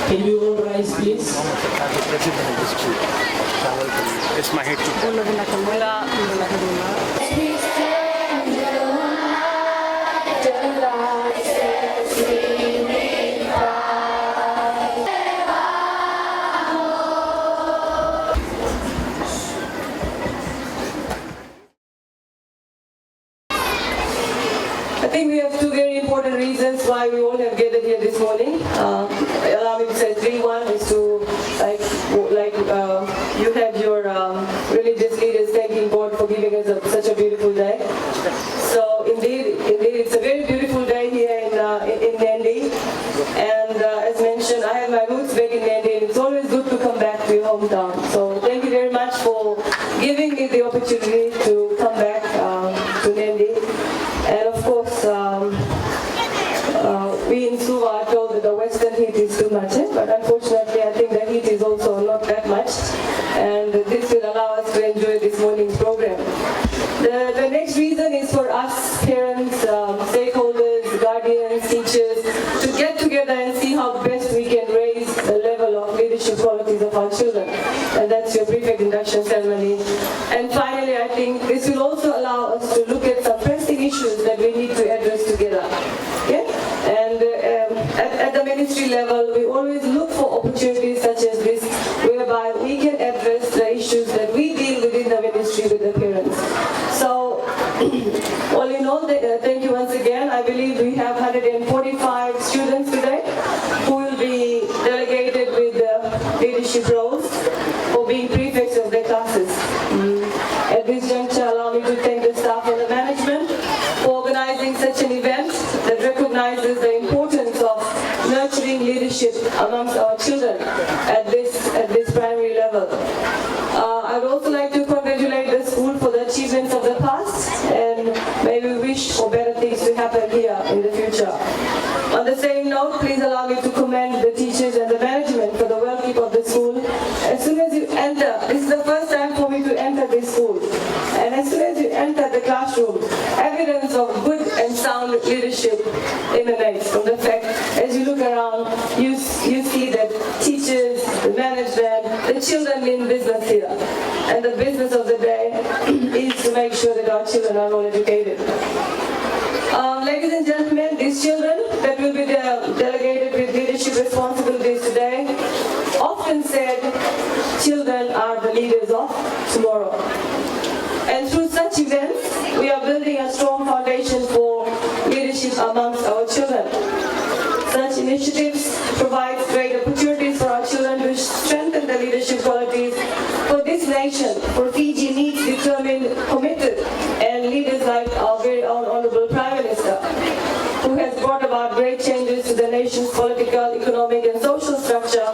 Can you all rise, please? It's my head. I think we have two very important reasons why we all have gathered here this morning. Allow me to say three. One is to, you have your religious leaders thanking God for giving us such a beautiful day. So indeed, it's a very beautiful day here in Nandi. And as mentioned, I have my roots back in Nandi, and it's always good to come back to your hometown. So thank you very much for giving me the opportunity to come back to Nandi. And of course, we in Suva are told that the western heat is too much, but unfortunately I think the heat is also not that much, and this will allow us to enjoy this morning's program. The next reason is for us parents, stakeholders, guardians, teachers to get together and see how best we can raise the level of leadership qualities of our children, and that's your prefect induction ceremony. And finally, I think this will also allow us to look at some pressing issues that we need to address together. Yeah? And at the ministry level, we always look for opportunities such as this, whereby we can address the issues that we deal within the ministry with the parents. So, all in all, thank you once again. I believe we have 145 students today who will be delegated with leadership roles for being prefects of their classes. At this juncture, allow me to thank the staff and the management for organizing such an event that recognizes the importance of nurturing leadership amongst our children at this primary level. I would also like to congratulate the school for the achievements of the past, and may we wish for better things to happen here in the future. On the same note, please allow me to commend the teachers and the management for the well-keep of the school. As soon as you enter, this is the first time for me to enter this school, and as soon as you enter the classroom, evidence of good and sound leadership emanates from the fact, as you look around, you see that teachers, the management, the children mean business here. And the business of the day is to make sure that our children are well educated. Ladies and gentlemen, these children that will be delegated with leadership responsibilities today often said children are the leaders of tomorrow. And through such events, we are building a strong foundation for leadership amongst our children. Such initiatives provide great opportunities for our children to strengthen the leadership qualities for this nation, for Fiji needs determined, committed, and leaders like our very own Honorable Prime Minister, who has brought about great changes to the nation's political, economic, and social structure.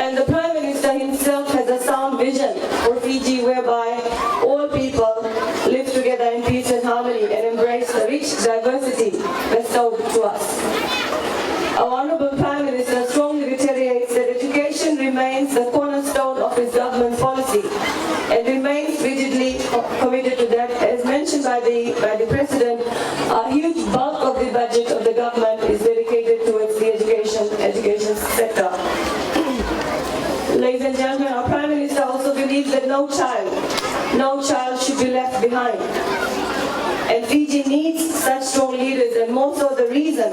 And the Prime Minister himself has a sound vision for Fiji, whereby all people live together in peace and harmony and embrace the rich diversity bestowed to us. Our Honorable Prime Minister strongly reiterates that education remains the cornerstone of his government's policy and remains rigidly committed to that. As mentioned by the President, a huge bulk of the budget of the government is dedicated towards the education sector. Ladies and gentlemen, our Prime Minister also believes that no child should be left behind. And Fiji needs such strong leaders, and more so the reason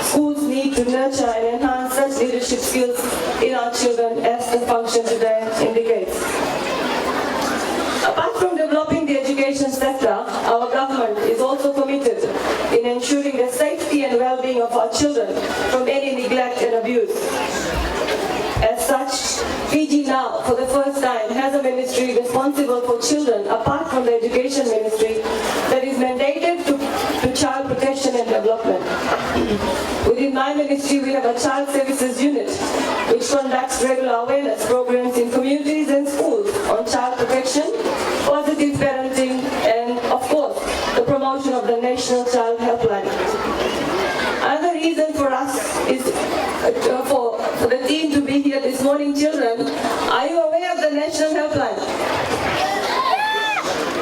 schools need to nurture and enhance such leadership skills in our children as the function today indicates. Apart from developing the education sector, our government is also committed in ensuring the safety and well-being of our children from any neglect and abuse. As such, Fiji now, for the first time, has a ministry responsible for children, apart from the education ministry, that is mandated to child protection and development. Within my ministry, we have a child services unit, which conducts regular awareness programs in communities and schools on child protection, positive parenting, and, of course, the promotion of the National Child Helpline. Another reason for us is for the team to be here this morning. Children, are you aware of the National Helpline?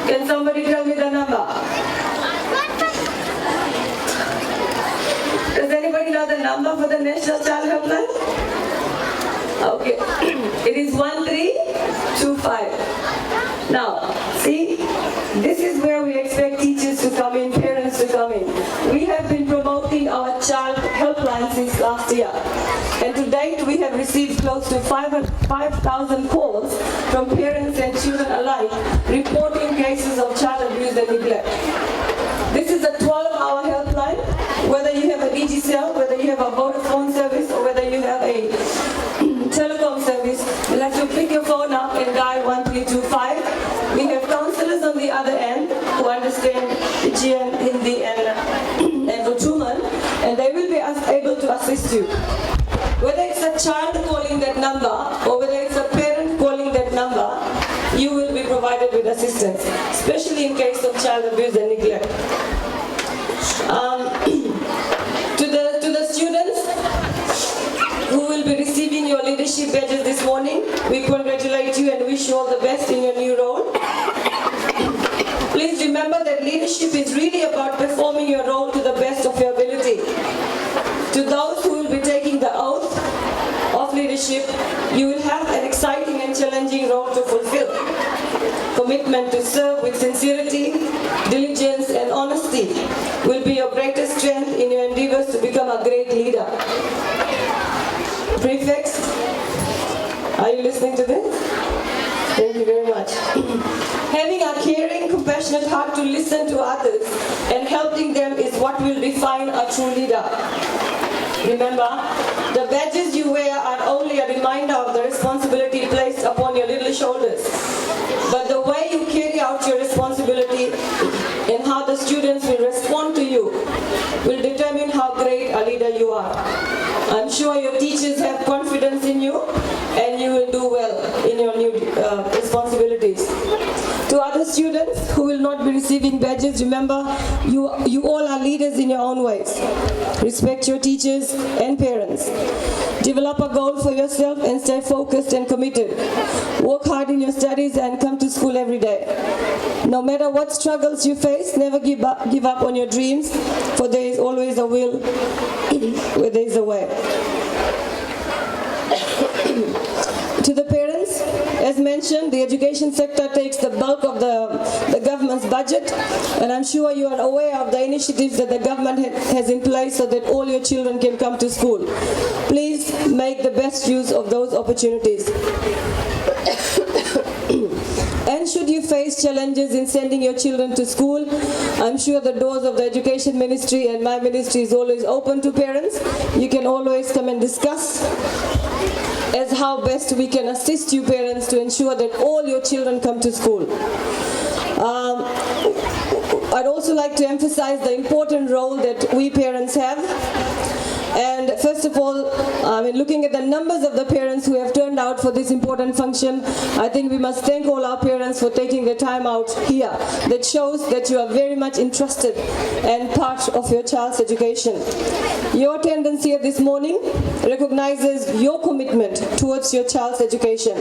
Can somebody tell me the number? Does anybody know the number for the National Child Helpline? Okay, it is 1325. Now, see, this is where we expect teachers to come in, parents to come in. We have been promoting our child helpline since last year. And to date, we have received close to 5,000 calls from parents and children alike reporting cases of child abuse and neglect. This is a 12-hour helpline. Whether you have a Digicel, whether you have a Vodafone service, or whether you have a telecom service, you'll have to pick your phone up and dial 1325. We have counselors on the other end who understand Fijian, Hindi, and Rotuman, and they will be able to assist you. Whether it's a child calling that number or whether it's a parent calling that number, you will be provided with assistance, especially in case of child abuse and neglect. To the students who will be receiving your leadership badges this morning, we congratulate you and wish you all the best in your new role. Please remember that leadership is really about performing your role to the best of your ability. To those who will be taking the oath of leadership, you will have an exciting and challenging role to fulfill. Commitment to serve with sincerity, diligence, and honesty will be your greatest strength in your endeavors to become a great leader. Prefects, are you listening to this? Thank you very much. Having a caring, compassionate heart to listen to others and helping them is what will define a true leader. Remember, the badges you wear are only a reminder of the responsibility placed upon your little shoulders. But the way you carry out your responsibility and how the students will respond to you will determine how great a leader you are. I'm sure your teachers have confidence in you and you will do well in your new responsibilities. To other students who will not be receiving badges, remember, you all are leaders in your own ways. Respect your teachers and parents. Develop a goal for yourself and stay focused and committed. Work hard in your studies and come to school every day. No matter what struggles you face, never give up on your dreams, for there is always a will where there is a way. To the parents, as mentioned, the education sector takes the bulk of the government's budget, and I'm sure you are aware of the initiatives that the government has in place so that all your children can come to school. Please make the best use of those opportunities. And should you face challenges in sending your children to school, I'm sure the doors of the Education Ministry and my ministry is always open to parents. You can always come and discuss as how best we can assist you parents to ensure that all your children come to school. I'd also like to emphasize the important role that we parents have. And first of all, looking at the numbers of the parents who have turned out for this important function, I think we must thank all our parents for taking the time out here. That shows that you are very much interested and part of your child's education. Your attendance here this morning recognizes your commitment towards your child's education.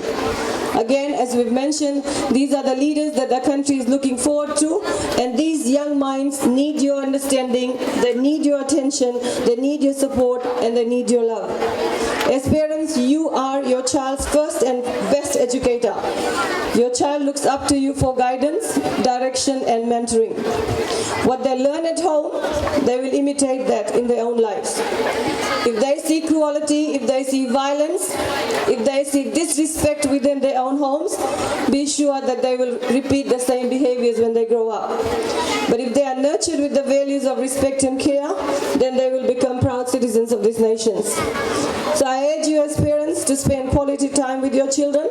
Again, as we've mentioned, these are the leaders that the country is looking forward to, and these young minds need your understanding, they need your attention, they need your support, and they need your love. As parents, you are your child's first and best educator. Your child looks up to you for guidance, direction, and mentoring. What they learn at home, they will imitate that in their own lives. If they see cruelty, if they see violence, if they see disrespect within their own homes, be sure that they will repeat the same behaviors when they grow up. But if they are nurtured with the values of respect and care, then they will become proud citizens of these nations. So I urge you as parents to spend quality time with your children,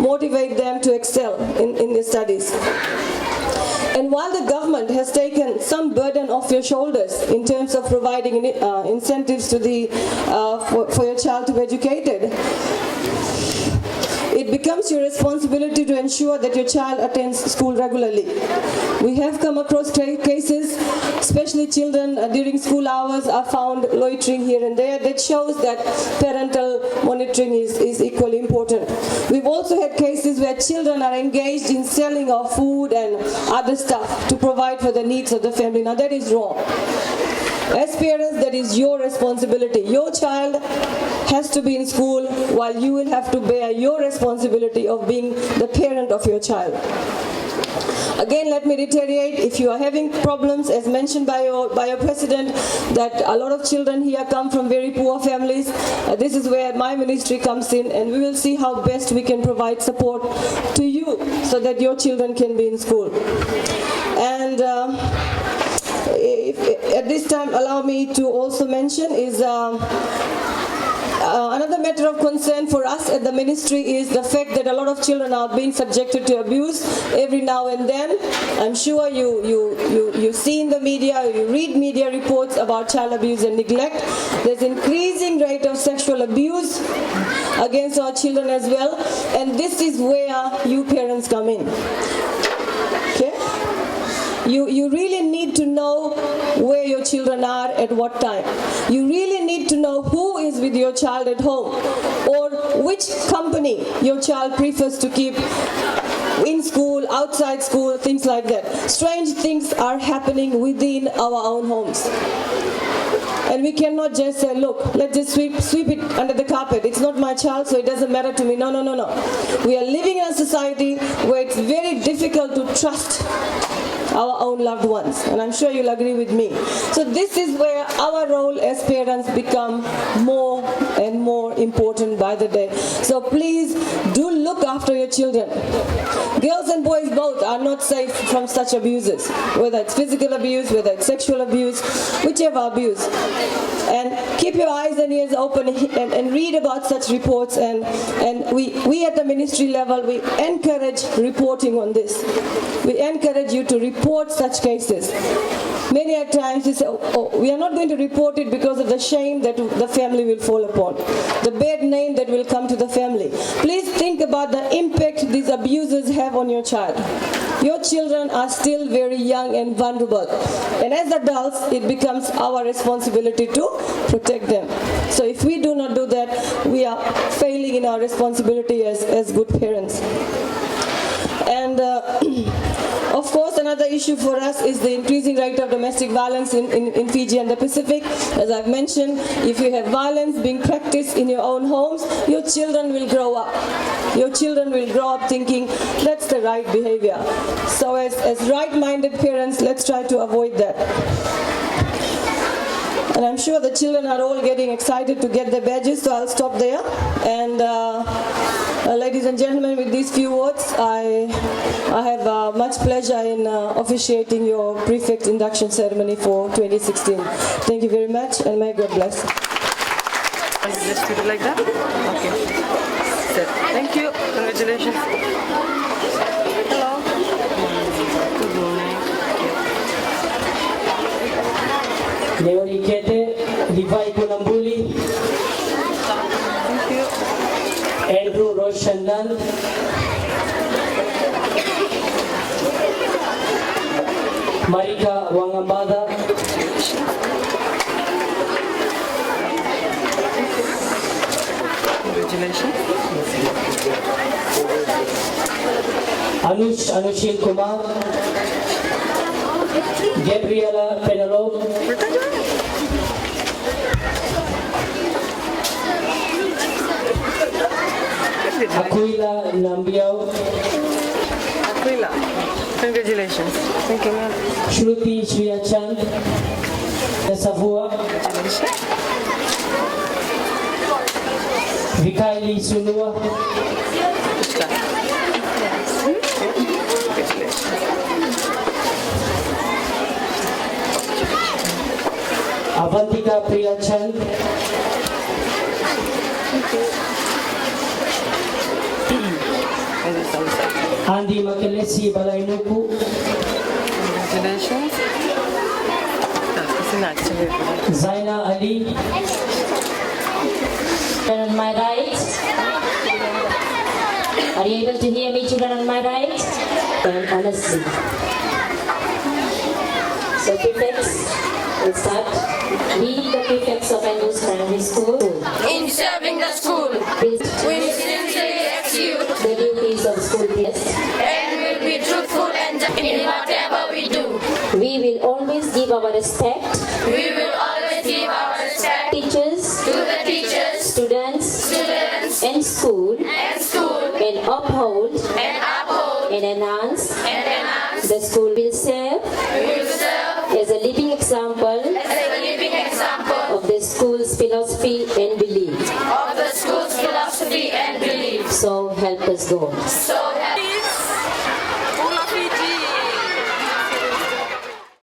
motivate them to excel in their studies. And while the government has taken some burden off your shoulders in terms of providing incentives to for your child to be educated, it becomes your responsibility to ensure that your child attends school regularly. We have come across cases, especially children during school hours are found loitering here and there. That shows that parental monitoring is equally important. We've also had cases where children are engaged in selling of food and other stuff to provide for the needs of the family. Now that is wrong. As parents, that is your responsibility. Your child has to be in school while you will have to bear your responsibility of being the parent of your child. Again, let me reiterate, if you are having problems, as mentioned by your president, that a lot of children here come from very poor families, this is where my ministry comes in, and we will see how best we can provide support to you so that your children can be in school. And at this time, allow me to also mention is another matter of concern for us at the ministry is the fact that a lot of children are being subjected to abuse every now and then. I'm sure you see in the media, you read media reports about child abuse and neglect. There's increasing rate of sexual abuse against our children as well, and this is where you parents come in. Okay? You really need to know where your children are at what time. You really need to know who is with your child at home or which company your child prefers to keep in school, outside school, things like that. Strange things are happening within our own homes. And we cannot just say, look, let's just sweep it under the carpet. It's not my child, so it doesn't matter to me. No. We are living in a society where it's very difficult to trust our own loved ones, and I'm sure you'll agree with me. So this is where our role as parents become more and more important by the day. So please do look after your children. Girls and boys both are not safe from such abuses, whether it's physical abuse, whether it's sexual abuse, whichever abuse. And keep your eyes and ears open and read about such reports, and we at the ministry level, we encourage reporting on this. We encourage you to report such cases. Many a times we say, we are not going to report it because of the shame that the family will fall upon, the bad name that will come to the family. Please think about the impact these abuses have on your child. Your children are still very young and vulnerable, and as adults it becomes our responsibility to protect them. So if we do not do that, we are failing in our responsibility as good parents. And of course, another issue for us is the increasing rate of domestic violence in Fiji and the Pacific. As I've mentioned, if you have violence being practiced in your own homes, your children will grow up. Your children will grow up thinking that's the right behavior. So as right-minded parents, let's try to avoid that. And I'm sure the children are all getting excited to get their badges, so I'll stop there. And ladies and gentlemen, with these few words, I have much pleasure in officiating your prefect induction ceremony for 2016. Thank you very much, and may God bless. And just do it like that? Okay. Set. Thank you. Congratulations. Hello. Good morning. Leoni Kete, Levi Kunambuli, Thank you. Andrew Roshandan, Marika Wangambada, Congratulations. Anushil Kumar, Gabriela Penelope, Aquila Nambiao, Aquila. Congratulations. Thank you, ma'am. Shruti Shriachan, Savua, Vikaili Sunua, Avantika Priyachan, Andy Makelesi Balainuku, Congratulations. Zaina Ali, On my right. Are you able to hear me, children, on my right? And honestly. So prefects, let's start. We, the prefects of Andrews Primary School, in serving the school, please we sincerely execute the duties of school guests. and will be truthful and just in whatever we do. We will always give give our respect We will always give our respect teachers, to the teachers, students, and school, and uphold and uphold and enhance and enhance. the school will serve We will serve as a living example as a living example of the school's philosophy and belief. of the school's philosophy and beliefs. So help us God. So